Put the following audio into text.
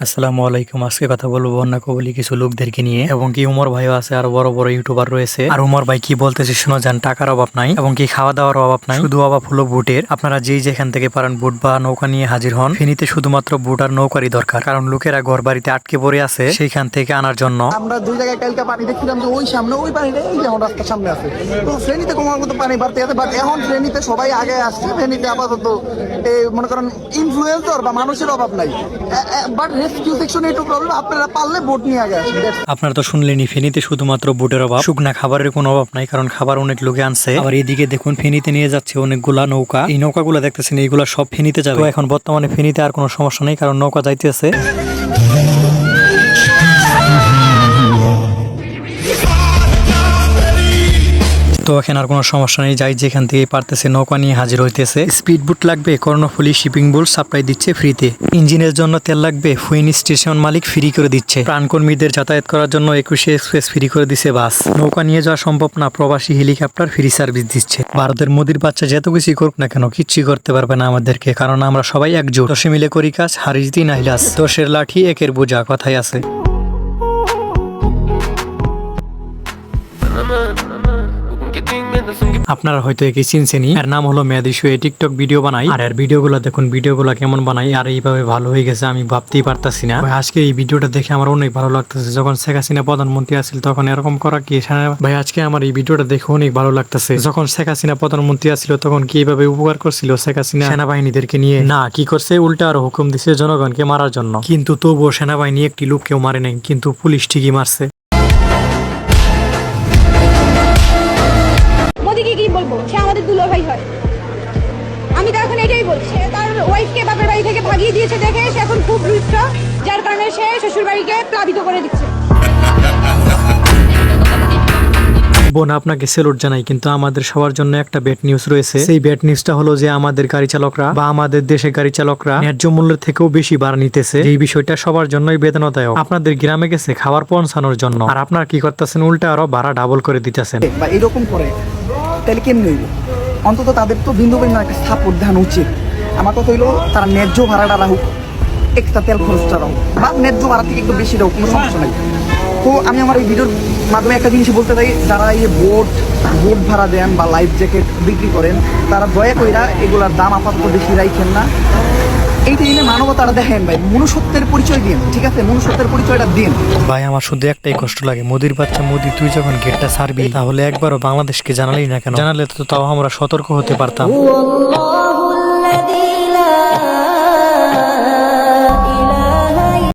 আসসালামু আলাইকুম। আজকে কথা বলবো বন্যা কবলি কিছু লোকদেরকে নিয়ে, এবং কি উমর ভাইও আছে, আর বড় বড় ইউটিউবার রয়েছে। আর উমর ভাই কি বলতেছে শুনো যান। টাকার অভাব নাই এবং কি খাওয়া দাওয়ার অভাব নাই, শুধু অভাব হলো বুটের। আপনারা যেখান থেকে পারেন বুট বা নৌকা নিয়ে হাজির হন। ফেনীতে শুধুমাত্র বুট আর নৌকারই দরকার, কারণ লোকেরা ঘর বাড়িতে আটকে পড়ে আছে, সেইখান থেকে আনার জন্য। আমরা দুই জায়গায় কালকে পানি দেখছিলাম যে ওই সামনে ওই পানিটা এই যেমন রাস্তার সামনে আছে, তো ফেনীতে কমার মতো পানি বাড়তে আছে। বাট এখন ফেনীতে সবাই আগে আসছে, ফেনীতে আপাতত মনে করেন ইনফ্লুয়েন্সার বা মানুষের অভাব নাই। বাট রেস্কিউ সেকশনে একটু প্রবলেম, আপনারা পারলে বোট নিয়ে আগে আসেন। আপনারা তো শুনলেনই, ফেনীতে শুধুমাত্র বুটের অভাব, শুকনা খাবারের কোনো অভাব নাই, কারণ খাবার অনেক লোকে আনছে। আবার এদিকে দেখুন ফেনীতে নিয়ে যাচ্ছে অনেকগুলা নৌকা। এই নৌকাগুলো দেখতেছেন, এইগুলা সব ফেনীতে যাবে। তো এখন বর্তমানে ফেনীতে আর কোনো সমস্যা নেই, কারণ নৌকা যাইতেছে। তো এখানে আর কোনো সমস্যা নেই, যাই যেখান থেকে পারতেছে নৌকা নিয়ে হাজির হইতেছে। স্পিড বুট লাগবে, কর্ণফুলী শিপিং বোট সাপ্লাই দিচ্ছে ফ্রিতে। ইঞ্জিনের জন্য তেল লাগবে, ফুইনি স্টেশন মালিক ফ্রি করে দিচ্ছে। প্রাণকর্মীদের যাতায়াত করার জন্য 21 এক্সপ্রেস ফ্রি করে দিচ্ছে বাস। নৌকা নিয়ে যাওয়া সম্ভব না, প্রবাসী হেলিকপ্টার ফ্রি সার্ভিস দিচ্ছে। ভারতের মোদির বাচ্চা যত কিছু করুক না কেন, কিচ্ছুই করতে পারবে না আমাদেরকে, কারণ আমরা সবাই একজোট। দশে মিলে করি কাজ, হারিস দিন আহিলাস। দশের লাঠি একের বোঝা, কথাই আছে। আপনারা হয়তো একে চিনছেনই, এর নাম হলো মেয়াদিশু। এই টিকটক ভিডিও বানাই, আর এর ভিডিওগুলো দেখুন, ভিডিওগুলো কেমন বানাই, আর এইভাবে ভালো হয়ে গেছে আমি ভাবতেই পারতাছি না। ভাই আজকে এই ভিডিওটা দেখে আমার অনেক ভালো লাগতেছে। যখন শেখ হাসিনা প্রধানমন্ত্রী আছিল তখন এরকম করা কি ভাই? আজকে আমার এই ভিডিওটা দেখে অনেক ভালো লাগতেছে। যখন শেখ হাসিনা প্রধানমন্ত্রী আছিল তখন কি এইভাবে উপকার করছিল শেখ হাসিনা সেনাবাহিনীদেরকে নিয়ে? না, কি করছে, উল্টা আরো হুকুম দিছে জনগণকে মারার জন্য। কিন্তু তবুও সেনাবাহিনী একটি লোককেও মারে নাই, কিন্তু পুলিশ ঠিকই মারছে। মোদিকে কি বলবো, সে আমাদের দুলাভাই হয়। আমি তো এখন এটাই বলছি, তার ওয়াইফকে বাপের বাড়ি থেকে ভাগিয়ে দিয়েছে দেখে সে এখন খুব রুষ্ট, যার কারণে সে শ্বশুর বাড়িকে প্লাবিত করে দিচ্ছে। বোন, আপনাকে সেলুট জানাই, কিন্তু আমাদের সবার জন্য একটা ব্যাড নিউজ রয়েছে। সেই ব্যাড নিউজটা হলো যে আমাদের গাড়ি চালকরা বা আমাদের দেশে গাড়ি চালকরা ন্যায্য মূল্যের থেকেও বেশি ভাড়া নিতেছে। এই বিষয়টা সবার জন্যই বেদনাদায়ক। আপনাদের গ্রামে গেছে খাবার পৌঁছানোর জন্য, আর আপনারা কি করতেছেন, উল্টা আরো ভাড়া ডাবল করে দিতেছেন। বা এরকম করে তাহলে কেমনি হইব? অন্তত তাদের তো বিন্দু পরিমাণ একটা সাপোর্ট দেওয়া উচিত। আমার কথা হইলো তারা ন্যায্য ভাড়াটা রাখুক, এক্সট্রা তেল খরচটা রাখুক, বা ন্যায্য ভাড়া থেকে একটু বেশি রাখুক, কোনো সমস্যা নাই। তো আমি আমার এই ভিডিওর মাধ্যমে একটা জিনিস বলতে চাই, যারা এই বোট ভাড়া দেন বা লাইফ জ্যাকেট বিক্রি করেন, তারা দয়া কইরা এগুলার দাম আপাতত বেশি রাখেন না। এইটা এনে মানবতাটা দেখেন ভাই, মনুষ্যত্বের পরিচয় দিন, ঠিক আছে? মনুষ্যত্বের পরিচয়টা দিন ভাই। আমার শুধু একটাই কষ্ট লাগে, মোদির বাচ্চা মোদি, তুই যখন গেটটা ছাড়বি তাহলে একবারও বাংলাদেশকে জানালি না কেন? জানালে তো তাও আমরা সতর্ক হতে পারতাম।